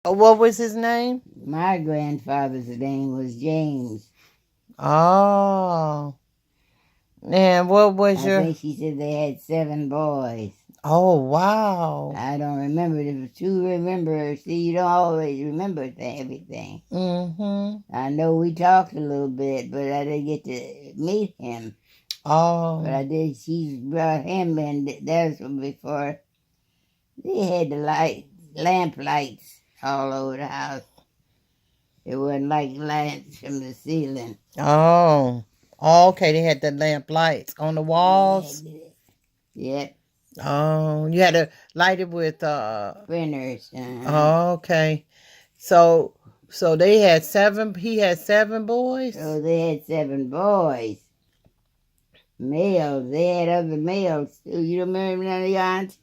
What was his name? My grandfather's name was James. Oh. And what was I your... think she said they had 7 boys. Oh, wow. I don't remember. There was 2 remember. See, you don't always remember everything. Mm-hmm. I know we talked a little bit, but I didn't get to meet him. Oh. But I did. She brought him in. That was before they had the lamp lights all over the house. It wasn't like lights from the ceiling. Oh. Okay, they had the lamp lights on the walls. Yep. Oh, you had to light it with Printers. Oh, okay. So they had 7, he had 7 boys? So they had 7 boys. Males. They had other males too. You don't remember none of your aunties?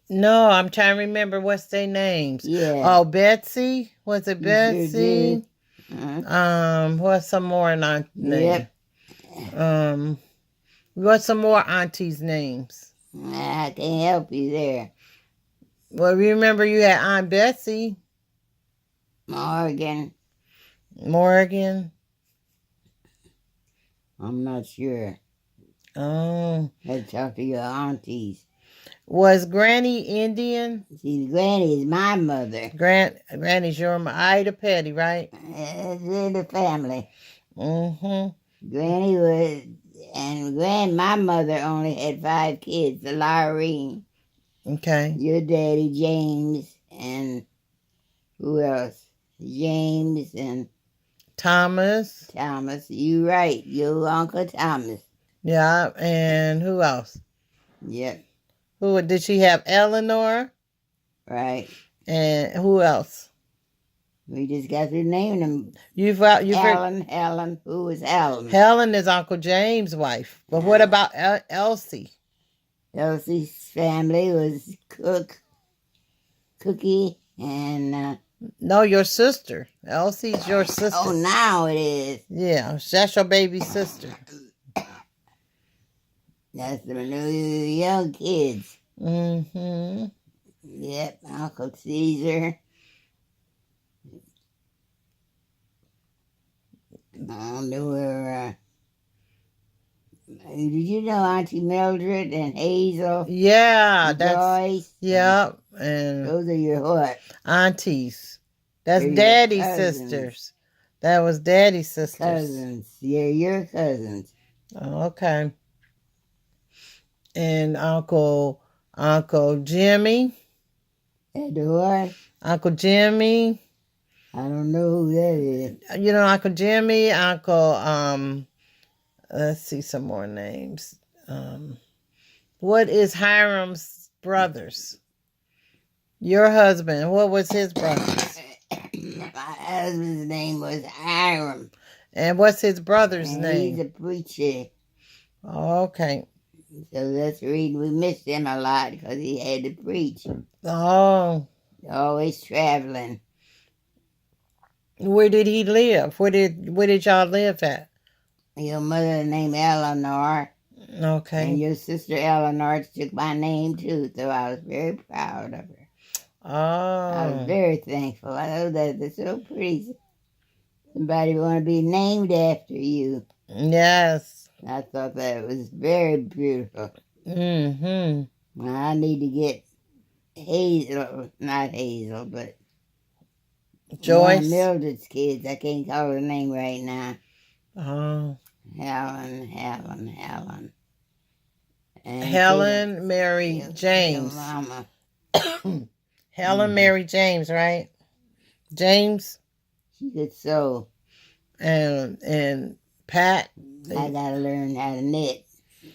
No, I'm trying to remember what's their names. Yeah. Oh, Betsy? Was it You Betsy? sure did. What's some more name? Yep. What's some more aunties' names? I can't help you there. Well, remember you had Aunt Betsy. Morgan. Morgan. I'm not sure. Oh. Had to talk to your aunties. Was Granny Indian? See, Granny is my mother. Granny's your Ida Petty, right? It's in the family. Mm-hmm. Granny was, and my mother only had 5 kids. The Lyrene. Okay. Your daddy, James, and who else? James and Thomas. Thomas. You right. Your Uncle Thomas. Yeah, and who else? Yep. Who did she have? Eleanor? Right. And who else? We just got to name them. Helen. Who was Helen? Helen is Uncle James' wife. But what about Elsie? Elsie's family was Cookie, and... No, your sister. Elsie's your sister. Oh, now it is. Yeah, that's your baby sister. That's the new young kids. Mm-hmm. Yep, Uncle Caesar. I knew her. Did you know Auntie Mildred and Hazel? Yeah, and that's Joyce? yeah, and those are your what? Aunties. That's They're Daddy's sisters. That was Daddy's sisters. Cousins. Yeah, your cousins. Okay. And Uncle Jimmy. What? Uncle Jimmy. I don't know who that is. You know Uncle Jimmy, Uncle let's see some more names. What is Hiram's brothers? Your husband, what was his brothers? My husband's name was Hiram. And what's his brother's name? He's a preacher. Okay. So that's the reason we missed him a lot, because he had to preach. Oh. Always traveling. Where did he live? Where did y'all live at? Your mother named Eleanor. Okay. And your sister Eleanor took my name too, so I was very proud of her. Oh. I was very thankful. I know that they're so pretty. Somebody want to be named after you. Yes. I thought that was very beautiful. Mm-hmm. I need to get Hazel, not Hazel, but Joyce. Mildred's kids. I can't call her name right now. Oh. Helen. And Helen Mary James. Mama. Helen Mary James, right? James. She could sew. And Pat. I gotta learn how to knit.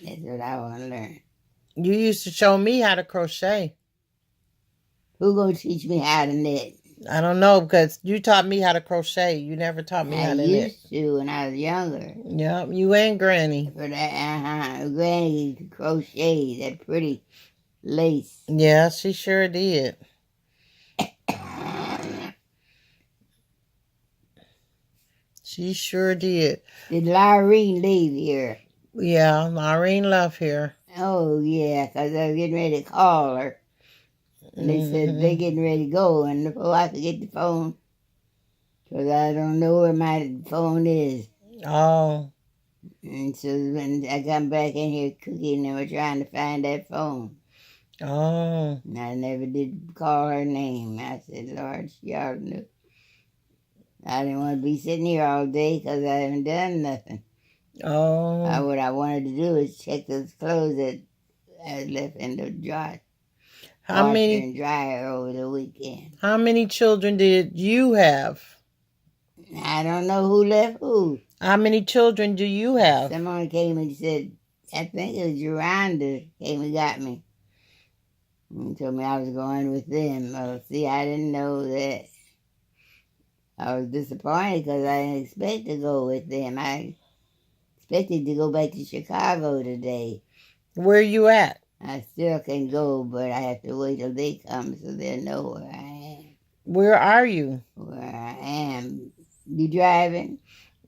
That's what I want to learn. You used to show me how to crochet. Who gonna teach me how to knit? I don't know, because you taught me how to crochet. You never taught me how to knit. I used to when I was younger. Yep, you and Granny. But Granny could crochet that pretty lace. Yeah, she sure did. She sure did. Did Lyrene leave here? Yeah, Maureen left here. Oh, yeah, because I was getting ready to call her. And they said they getting ready to go, and before I could get the phone, because I don't know where my phone is. Oh. And so when I come back in here cooking, they were trying to find that phone. Oh. And I never did call her name. I said, Lord, she ought to know. I didn't want to be sitting here all day because I haven't done nothing. Oh. What I wanted to do is check those clothes that I left in the dryer. How Washer many and dryer over the weekend. how many children did you have? I don't know who left who. How many children do you have? Someone came and said, I think it was Yolanda came and got me. And told me I was going with them. Well, see, I didn't know that. I was disappointed because I didn't expect to go with them. I expected to go back to Chicago today. Where you at? I still can go, but I have to wait till they come so they'll know where I am. Where are you? Where I am. You driving?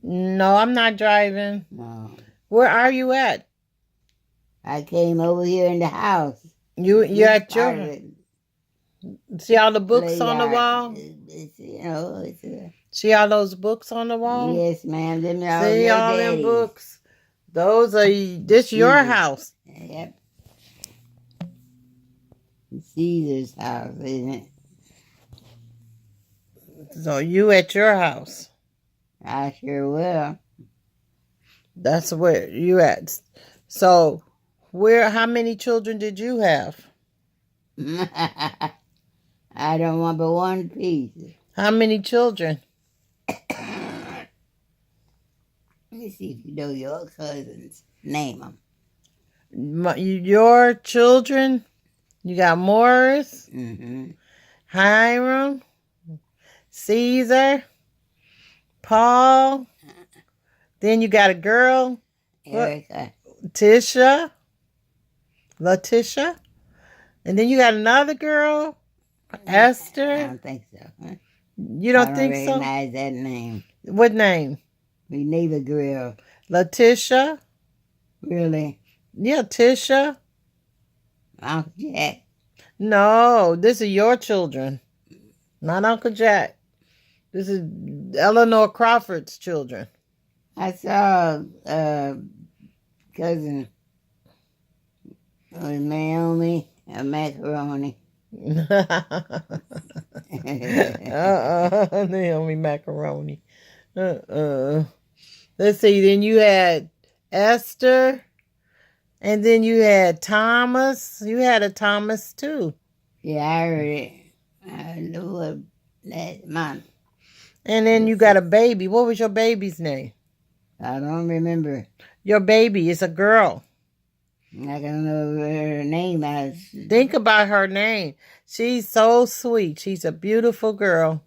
No, I'm not driving. No. Where are you at? I came over here in the house. You're at Part your of it. see all the books on the Play wall? art. It's, you know, it's a, See all those books on the wall? yes, ma'am. Them all See your all them daddies. books? Those are this your Caesar's. house. Yep. Caesar's house, isn't it? So you at your house. I sure will. That's where you at. So how many children did you have? I don't want but one piece. How many children? Let me see if you know your cousins. Name them. Your children? You got Morris, Mm-hmm. Hiram, Caesar, Paul. Then you got a girl, Erica. Letitia. And then you got another girl, I Esther. don't think so. Huh? You don't think I so? don't recognize that name. What name? We neither grill. Letitia? Really? Yeah, Tisha. Uncle Jack. No, this is your children, not Uncle Jack. This is Eleanor Crawford's children. I saw cousin with Naomi and macaroni. Naomi Macaroni. Let's see, then you had Esther, and then you had Thomas. You had a Thomas too. Yeah, I heard it. I knew it last month. And then you got a baby. What was your baby's name? I don't remember. Your baby is a girl. I don't know her name. Think about her name. She's so sweet. She's a beautiful girl.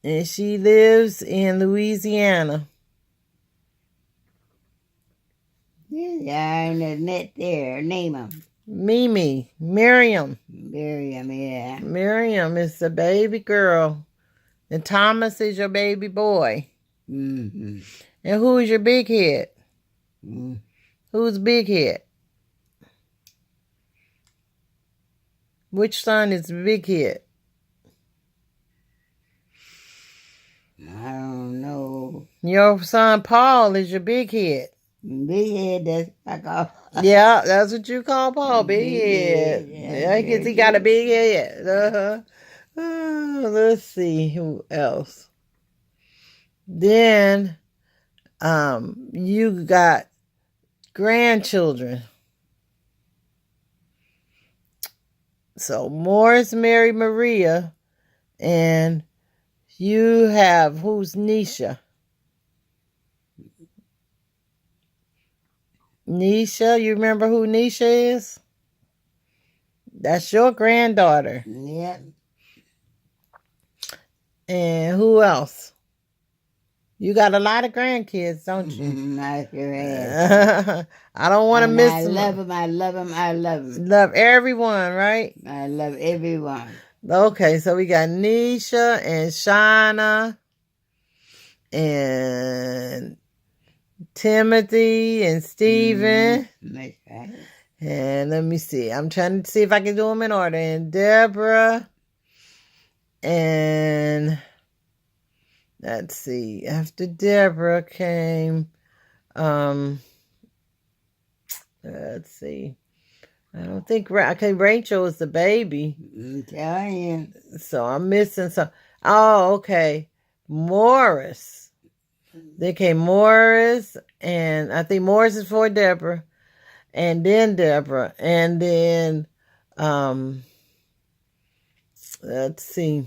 And she lives in Louisiana. Yeah, in the net there. Name them. Mimi. Miriam. Miriam, yeah. Miriam is the baby girl. And Thomas is your baby boy. Mm-hmm. And who is your big head? Mm-hmm. Who's big head? Which son is big head? I don't know. Your son Paul is your big head. Big head, that's what I call. Yeah, that's what you call Paul, big head. Yeah, Yeah, I guess he got a big head. Let's see who else. Then, you got grandchildren. So Morris, Mary, Maria, and you have who's Nisha? Nisha, you remember who Nisha is? That's your granddaughter. Yep. And who else? You got a lot of grandkids, don't you? I sure have. I don't want to miss I them. love them. I love them. I love them. Love everyone, right? I love everyone. Okay, so we got Nisha and Shauna and Timothy and Stephen. That's right. And let me see. I'm trying to see if I can do them in order. And Deborah. And let's see. After Deborah came, let's see. I don't think Rachel was the baby. I'm telling you. So I'm missing some. Oh, okay. Morris. Then came Morris, and I think Morris is for Deborah, and then Deborah, and then let's see,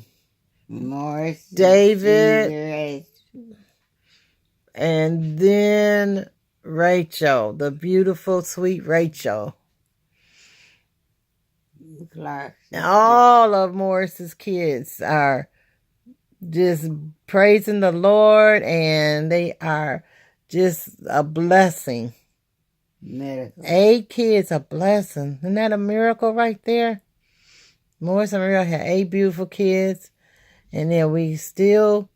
Morris, David, and then Rachel, the beautiful, sweet Rachel. Clark. All of Morris's kids are just praising the Lord, and they are just a blessing. Miracle. 8 kids, a blessing. Isn't that a miracle right there? Morris and Maria had 8 beautiful kids, and then we still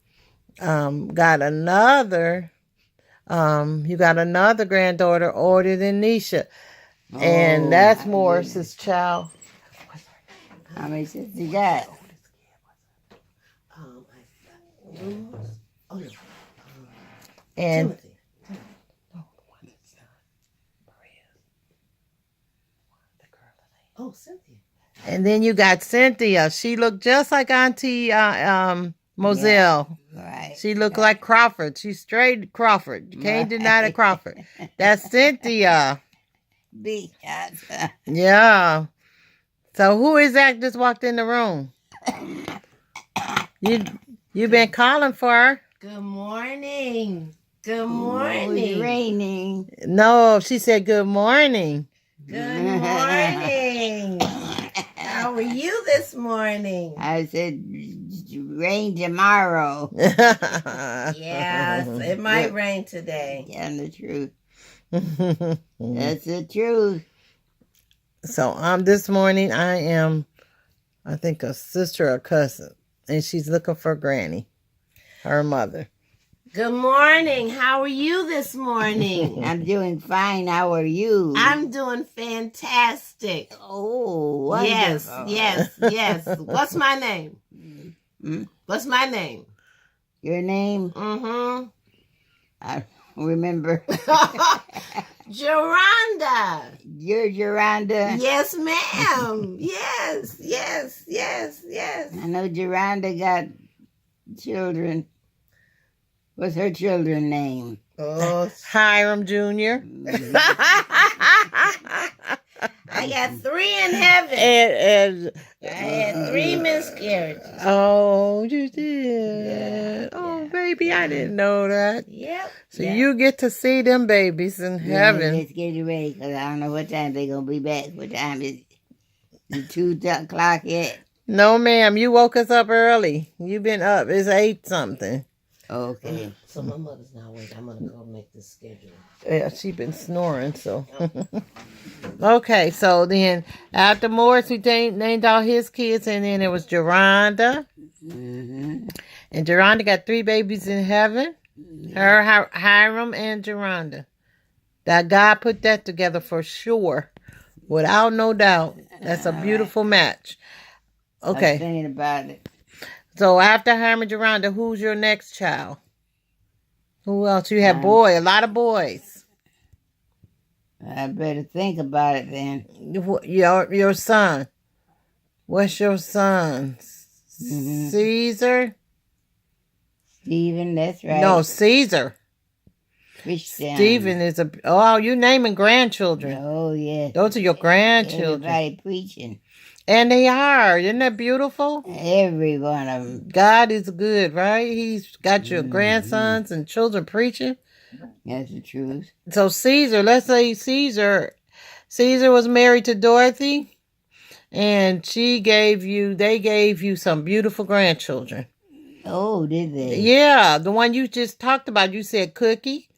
got another. You got another granddaughter older than Nisha, and that's Morris's child. How many sisters you got? And Timothy. Oh, Cynthia. and then you got Cynthia. She looked just like Auntie Moselle. Right. She looked like Crawford. She's straight Crawford. You can't deny the Crawford. That's Cynthia. Big shots. Yeah. So who is that just walked in the room? You been calling for her? Good morning. Good It's morning. raining. No, she said good morning. Good morning. How are you this morning? I said rain tomorrow. Yes, it might rain today. Telling the truth. That's the truth. So this morning I am, I think, a sister or cousin, and she's looking for Granny, her mother. Good morning. How are you this morning? I'm doing fine. How are you? I'm doing fantastic. Oh, wonderful. Yes. What's my name? Hmm? What's my name? Your name? Mm-hmm. I don't remember. Geronda. You're Geronda? Yes, ma'am. Yes. I know Geronda got children. What's her children's name? Oh, Hiram Jr. I got 3 in heaven. and I had 3 miscarriages. oh, you did. Oh, baby, I didn't know that. Yep. So you get to see them babies in heaven. Let's get you ready because I don't know what time they're going to be back. What time is it? 2 o'clock yet? No, ma'am, you woke us up early. You've been up. It's 8 something. Okay. So my mother's not awake. I'm going to go make this schedule. Yeah, she been snoring, so. Okay, so then after Morris, we named all his kids, and then it was Geronda. Mm-hmm. And Geronda got 3 babies in heaven. Her, Hiram, and Geronda. That God put that together for sure. Without no doubt. That's a beautiful match. I was Okay. thinking about it. So after Hiram and Geronda, who's your next child? Who else? You have a lot of boys. I better think about it then. Your son. What's your son? Mhm. Caesar? Stephen, that's right. No, Caesar. Christian. Stephen is you naming grandchildren. Oh, yes. Those are your grandchildren. Everybody preaching. And they are. Isn't that beautiful? Every one of them. God is good, right? He's got your grandsons and children preaching. That's the truth. So Caesar, let's say Caesar was married to Dorothy, and they gave you some beautiful grandchildren. Oh, did they? Yeah, the one you just talked about, you said Cookie.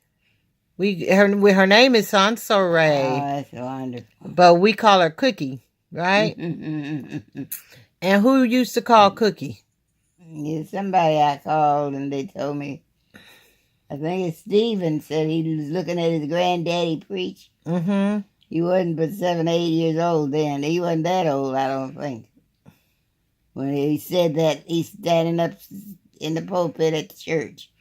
Her name is Sansoray, Oh, that's wonderful. but we call her Cookie, right? And who used to call Cookie? Yeah, somebody I called and they told me, I think it's Stephen said he was looking at his granddaddy preach. Mm-hmm. He wasn't but 7, 8 years old then. He wasn't that old, I don't think. When he said that, he's standing up in the pulpit at the church.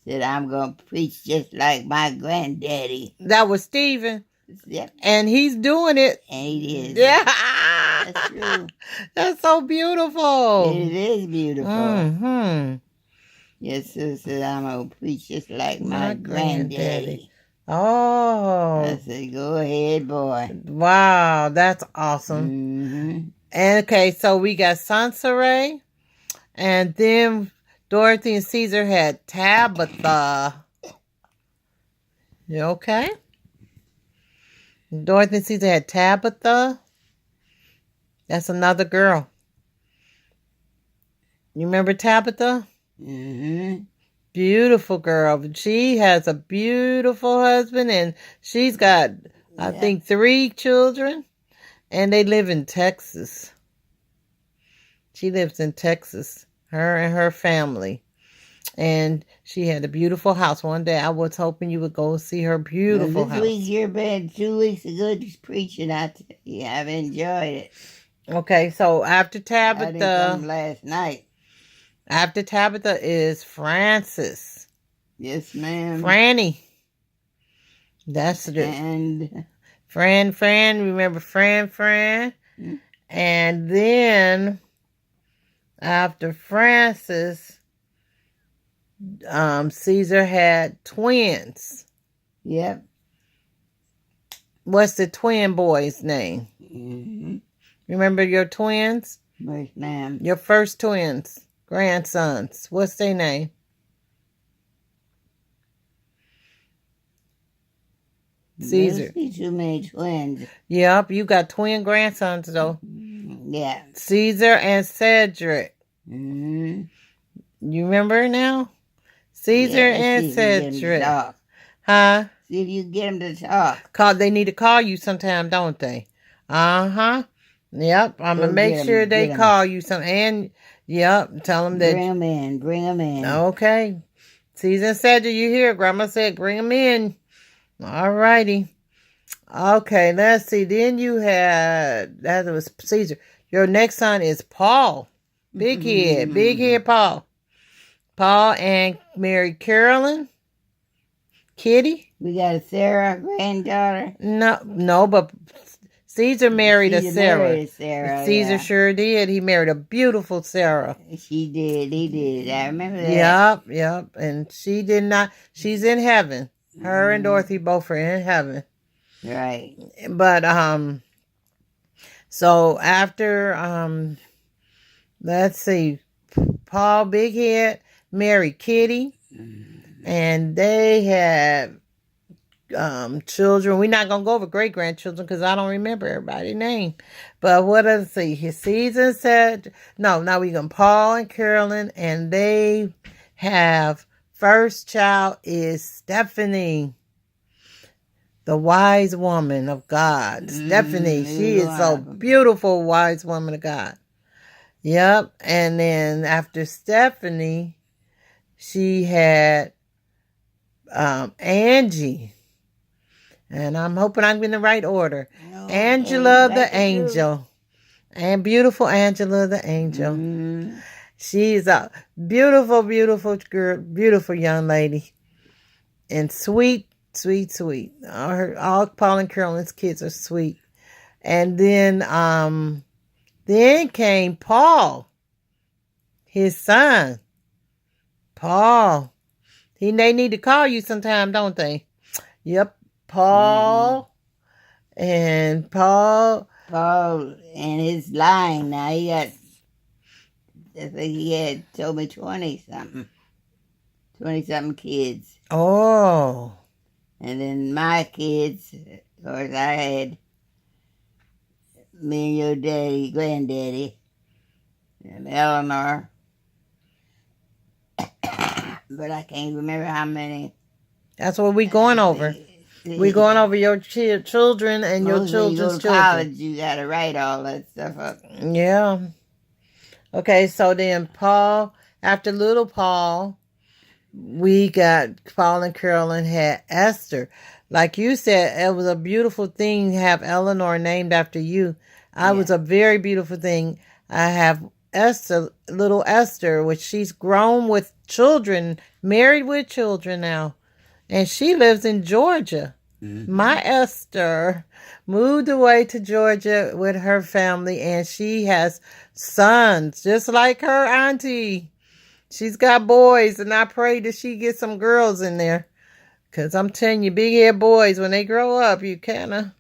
Said, I'm going to preach just like my granddaddy. That was Stephen. Yep. And he's doing it. And he is. Yeah. That's true. That's so beautiful. It is beautiful. Mm-hmm. Yes, sir said, I'm going to preach just like my granddaddy. Oh. I said, go ahead, boy. Wow, that's awesome. Mm-hmm. And okay, so we got Sansaray, and then Dorothy and Caesar had Tabitha. You okay? Dorothy and Caesar had Tabitha. That's another girl. You remember Tabitha? Mm-hmm. Beautiful girl. She has a beautiful husband, and she's got, I think, 3 children, and they live in Texas. She lives in Texas, her and her family. And she had a beautiful house. One day I was hoping you would go see her beautiful house. This week you're bad. 2 weeks of good preaching. I've enjoyed it. Okay, so after I didn't Tabitha, come last night. after Tabitha is Francis. Yes, ma'am. Franny. That's the And Fran. Remember Fran? Mm. And then after Francis, Caesar had twins. Yep. What's the twin boy's name? Mm-hmm. Remember your twins? Yes, ma'am. Your first twins, grandsons. What's their name? Caesar. There's too many twins. Yep, you got twin grandsons though. Yeah. Caesar and Cedric. Mm-hmm. You remember now? Caesar and Cedric. Huh? See if you can get them to talk. They need to call you sometime, don't they? Uh-huh. Yep. I'm going to make sure they call you some. And, yep, tell them that. Bring them in. Okay. Caesar and Cedric, you hear? Grandma said, bring them in. All righty. Okay, let's see. Then you had, that was Caesar. Your next son is Paul. Big head Paul. Paul and married Carolyn. Kitty. We got a Sarah granddaughter. No, but Caesar married a Sarah. Caesar sure did. He married a beautiful Sarah. She did. He did. I remember that. Yep. And she did not. She's in heaven. Her and Dorothy both are in heaven. Right. But so after let's see, Paul Big Head married Kitty, and they had children. We're not gonna go over great grandchildren because I don't remember everybody's name. But what does it see? His season said no. Now we got Paul and Carolyn, and they have first child is Stephanie, the wise woman of God. Stephanie, she is so beautiful, wise woman of God. Yep. And then after Stephanie, she had Angie. And I'm hoping I'm in the right order. Angela the Angel. And beautiful Angela the Angel. Mm-hmm. She's a beautiful, beautiful girl, beautiful young lady. And sweet. All Paul and Carolyn's kids are sweet. And then came Paul, his son. Paul. They need to call you sometime, don't they? Yep. Paul. And Paul and his line now. He got, I think he had told me 20-something kids. Oh. And then my kids, of course, I had me and your daddy, granddaddy, and Eleanor. But I can't remember how many. That's what we're going over. We're going over your children and your children's children. College, you got to write all that stuff up. Yeah. Okay, so then Paul, after little Paul, we got Paul and Carolyn had Esther. Like you said, it was a beautiful thing to have Eleanor named after you. I was a very beautiful thing. I have Esther, little Esther, which she's grown with children, married with children now. And she lives in Georgia. My Esther moved away to Georgia with her family, and she has sons, just like her auntie. She's got boys, and I pray that she gets some girls in there. Because I'm telling you, big head boys, when they grow up, you kind of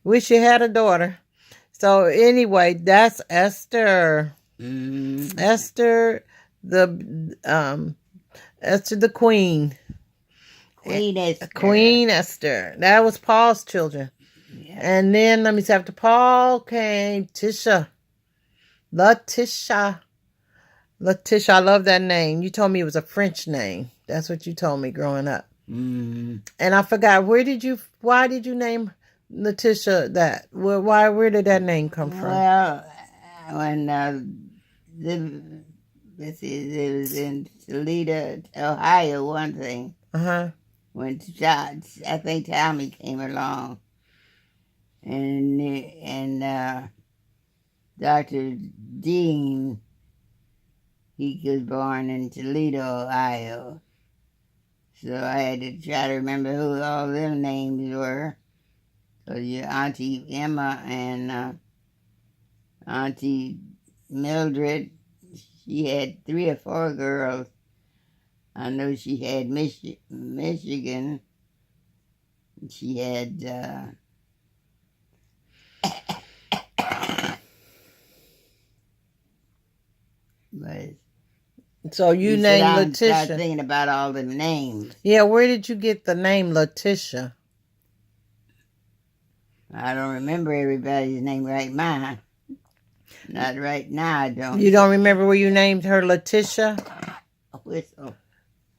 wish you had a daughter. So anyway, that's Esther. Esther, Esther the Queen. Queen Esther. Queen Esther. That was Paul's children. Yeah. And then, let me see, after Paul came Tisha. Letitia. Letitia, I love that name. You told me it was a French name. That's what you told me growing up. And I forgot, why did you name Letitia that? Where did that name come from? Well, when it was in Toledo, Ohio, one thing. When I think Tommy came along, and Dr. Dean, he was born in Toledo, Ohio. So I had to try to remember who all them names were. So your Auntie Emma and Auntie Mildred, she had 3 or 4 girls. I know she had Michigan. She had but so you named Letitia. I started thinking about all them names. Yeah, where did you get the name Letitia? I don't remember everybody's name right now. Not right now, I don't. You don't remember where you named her Letitia? A whistle.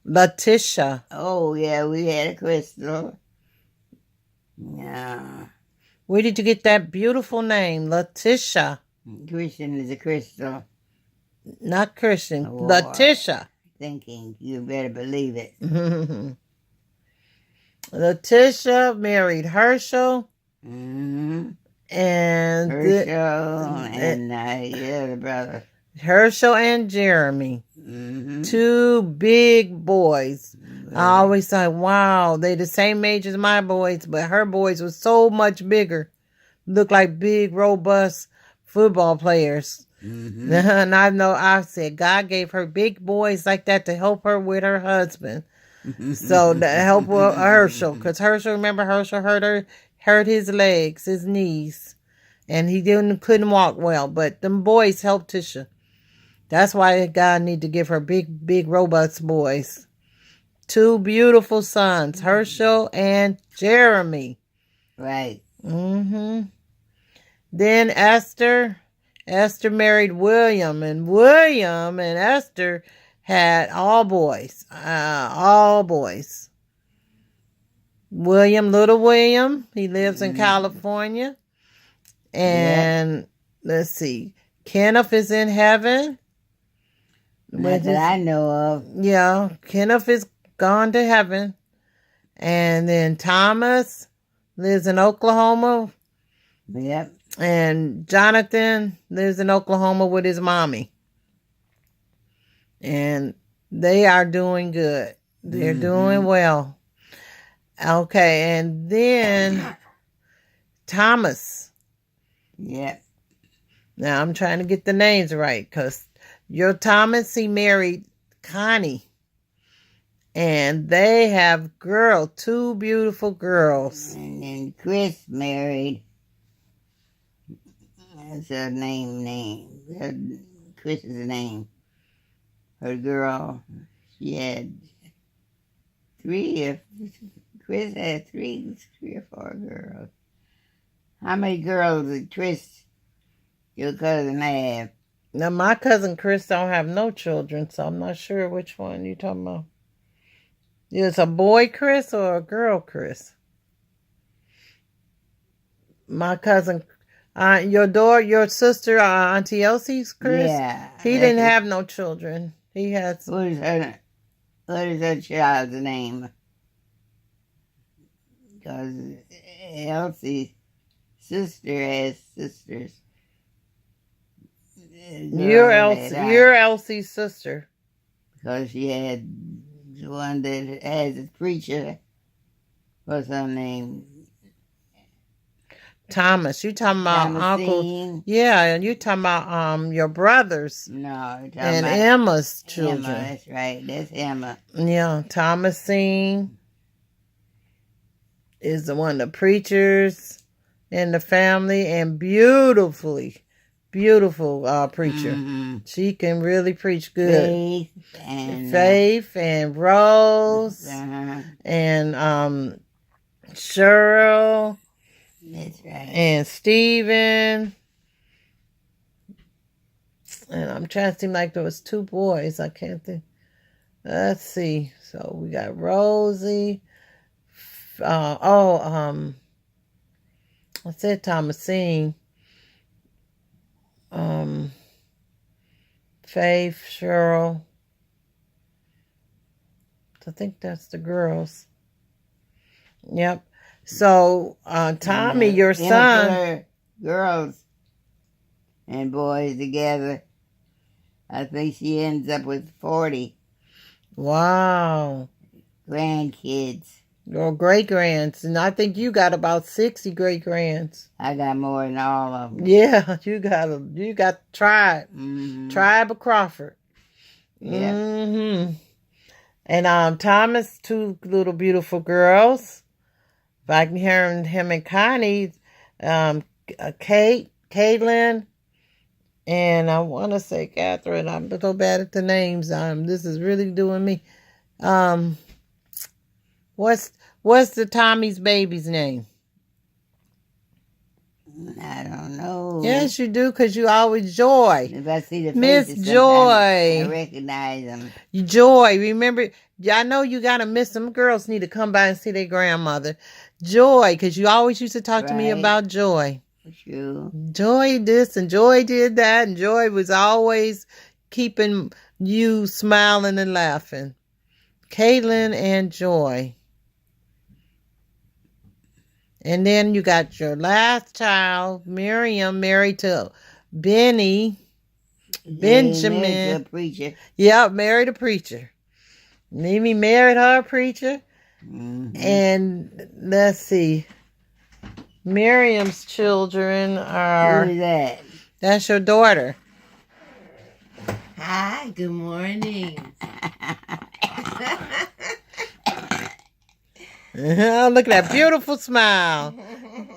Letitia. Oh, yeah, we had a crystal. Yeah. Where did you get that beautiful name, Letitia? Christian is a crystal. Not Christian, Oh, Letitia. Thinking, you better believe it. Letitia married Herschel. Mm-hmm. And Herschel and the brother. Herschel and Jeremy. 2 big boys. I always thought, wow, they the same age as my boys, but her boys were so much bigger. Looked like big, robust football players. And I said God gave her big boys like that to help her with her husband. So to help Herschel, because remember Herschel hurt his legs, his knees, and he couldn't walk well. But them boys helped Tisha. That's why God need to give her big, robust boys. 2 beautiful sons, Herschel and Jeremy. Right. Then Esther married William, and William and Esther had all boys. Little William, he lives in California. And let's see, Kenneth is in heaven. Not that I know of. Yeah, Kenneth is gone to heaven. And then Thomas lives in Oklahoma. Yep. And Jonathan lives in Oklahoma with his mommy. And they are doing good. They're doing well. Okay, and then Thomas. Yep. Now I'm trying to get the names right, because your Thomas, he married Connie. And they have 2 beautiful girls. And then Chris married. That's her name. Chris's name. Her girl, she had 3. Chris had 3 or 4 girls. How many girls did Chris, your cousin, have? Now, my cousin Chris don't have no children, so I'm not sure which one you're talking about. Is a boy Chris or a girl Chris? My cousin, your sister, Auntie Elsie's Chris? Yeah. He didn't have no children. He has... Who's her? What is that child's name? Because Elsie's sister has sisters. You're Elsie's sister. Because she had the one that has a preacher. What's her name? Thomas. You talking about Uncle? Thomasine? Yeah, and you talking about your brothers No, you're talking and about Emma's children. Emma. That's right. That's Emma. Yeah, Thomasine is the one of the preachers in the family, and beautiful preacher. Mm-hmm. She can really preach good. Faith and Rose and Cheryl. That's right. And Stephen. And I'm trying to seem like there was 2 boys. I can't think. Let's see. So we got Rosie. I said Thomasine. Faith, Cheryl. I think that's the girls. Yep. So, Tommy, your son. Girls and boys together. I think she ends up with 40 Wow. grandkids. Or great-grands. And I think you got about 60 great-grands. I got more than all of them. Yeah, you got Tribe. Mm-hmm. Tribe of Crawford. Yeah. Mm-hmm. And Thomas, 2 little beautiful girls. If I can hear him and Connie, Kate, Caitlin, and I want to say Catherine. I'm so bad at the names. This is really doing me. What's the Tommy's baby's name? I don't know. Yes, you do, because you always Joy. If I see the Miss faces, Joy. I recognize them. Joy, remember, I know you got to miss them. Girls need to come by and see their grandmother. Joy, because you always used to talk to me about Joy. True. Joy this and Joy did that, and Joy was always keeping you smiling and laughing. Caitlin and Joy. And then you got your last child, Miriam, married to Benjamin. Married to a preacher. Yep, married a preacher. Mimi married her a preacher. Mm-hmm. And let's see. Miriam's children are... Who is that? That's your daughter. Hi, good morning. Look at that beautiful smile.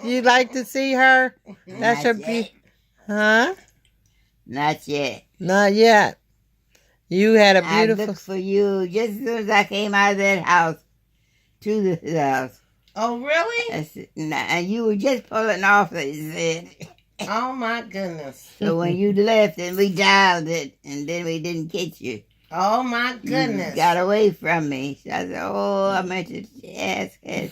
You like to see her? That's your Huh? Not yet. Not yet. You had a beautiful... I looked for you just as soon as I came out of that house to this house. Oh, really? And you were just pulling off, they said. Oh, my goodness. So when you left and we dialed it, and then we didn't catch you. Oh, my goodness. You got away from me. So I said, I meant to ask her.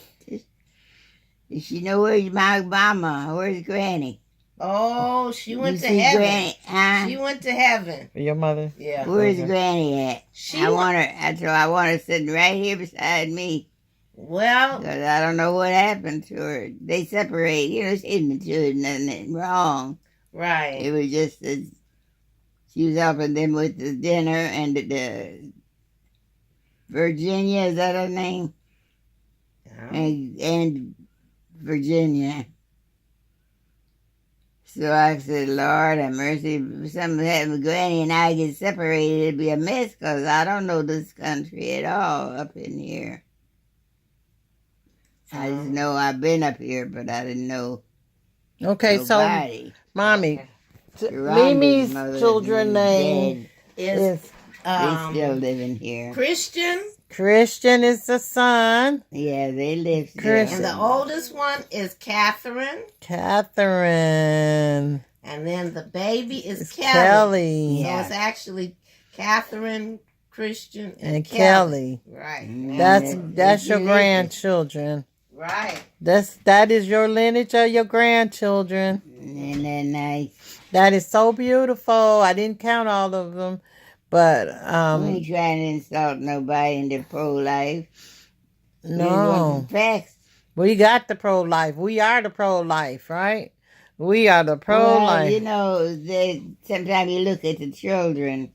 Does she know where's my mama? Where's Granny? Oh, she went to heaven. Huh? She went to heaven. Your mother? Yeah. Where's Granny at? She I want her sitting right here beside me. Well, Because I don't know what happened to her. They separate. She didn't do nothing wrong. right. It was just that she was helping them with the dinner and the Virginia, is that her name? Yeah. And Virginia. So I said, Lord have mercy, if something happened with Granny and I get separated, it'd be a mess because I don't know this country at all up in here. I just know I've been up here, but I didn't know Okay, nobody. so, Mommy, Rhonda's Mimi's mother children's name Is They still living here. Christian, Christian is the son. Yeah, they live still. Christian. and the oldest one is Catherine, Catherine. and then the baby is It's Kelly. Kelly. So Yeah. it's actually Catherine, Christian, And Kelly. Right. Mm. That's your They- grandchildren. Right. That is your lineage of your grandchildren. Isn't that nice? That is so beautiful. I didn't count all of them, But We ain't trying to insult nobody in their pro-life. We just want no. the facts. We got the pro-life. We are the pro-life, right? We are the Well, you pro-life. know, sometimes you look at the children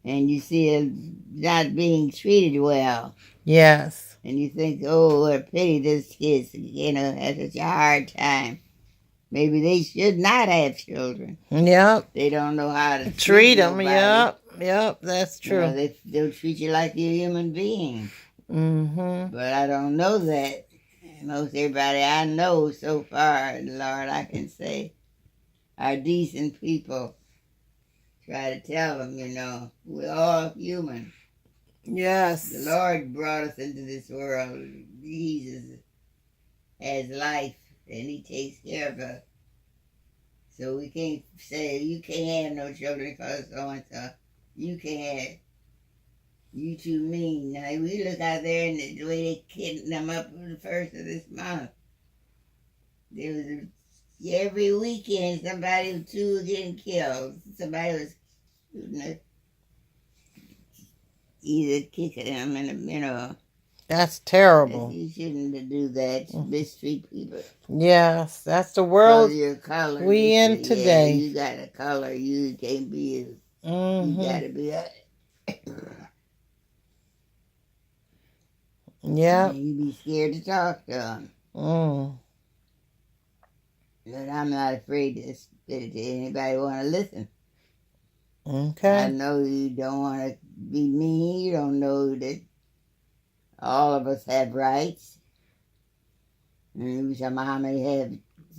and you see them not being treated well. Yes. And you think, oh, what a pity this kid's, has such a hard time. Maybe they should not have children. Yep. They don't know how to Treat treat them. nobody. Yep. Yep. That's true. They'll treat you like you're a human being. Mm-hmm. But I don't know that. Most everybody I know so far, Lord, I can say, are decent people. Try to tell them, we're all human. Yes. The Lord brought us into this world. Jesus has life, and He takes care of us. So we can't say, you can't have no children because so-and-so. You can't have. You too mean. Now, we look out there and the way they kidnapped them up on the first of this month. There was every weekend somebody or two were getting killed. Somebody was shooting, either kicking them in That's terrible. You shouldn't do that. Mistreat people. Yes. That's the Because world of your color. we in today. Yeah, you got a color. You can't be. You Mm-hmm. got to be. Yep. You be scared to talk to them. Mm. But I'm not afraid to spit it to anybody who want to listen. I Okay. know you don't want to be mean. You don't know that all of us have rights. And some Muhammad have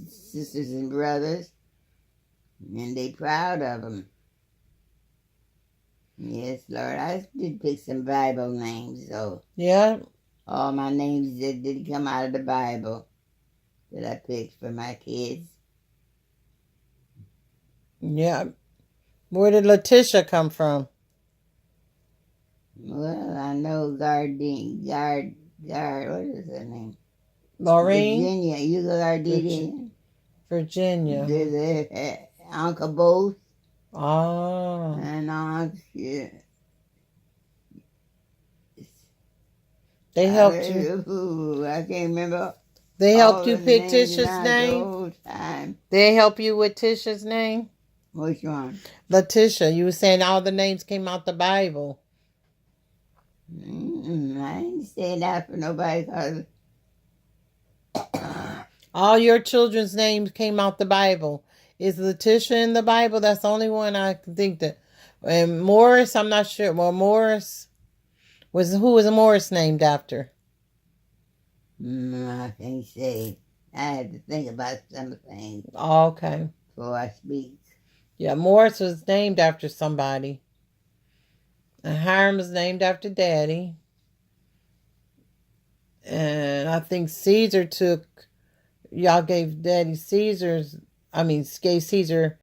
sisters and brothers, and they proud of them. Yes, Lord, I did pick some Bible names, so Yeah. all my names that did come out of the Bible that I picked for my kids. Yeah. Where did Letitia come from? Well, I know what is her name? Laureen? Virginia. You go Gardenian. Virginia. There's Uncle Bose Oh. and Aunt. Yeah. They helped you. Ooh, I can't remember. They all helped you the pick names Tisha's now the name? whole time. They help you with Tisha's name? Which one? Letitia. You were saying all the names came out the Bible. I ain't saying that for nobody because All your children's names came out the Bible. Is Letitia in the Bible? That's the only one I can think that. And Morris, I'm not sure. Well, Morris who was Morris named after? I can't say. I had to think about some things Oh, okay. before I speak. Yeah, Morris was named after somebody. And Hiram was named after Daddy. And I think Caesar y'all gave Daddy gave Caesar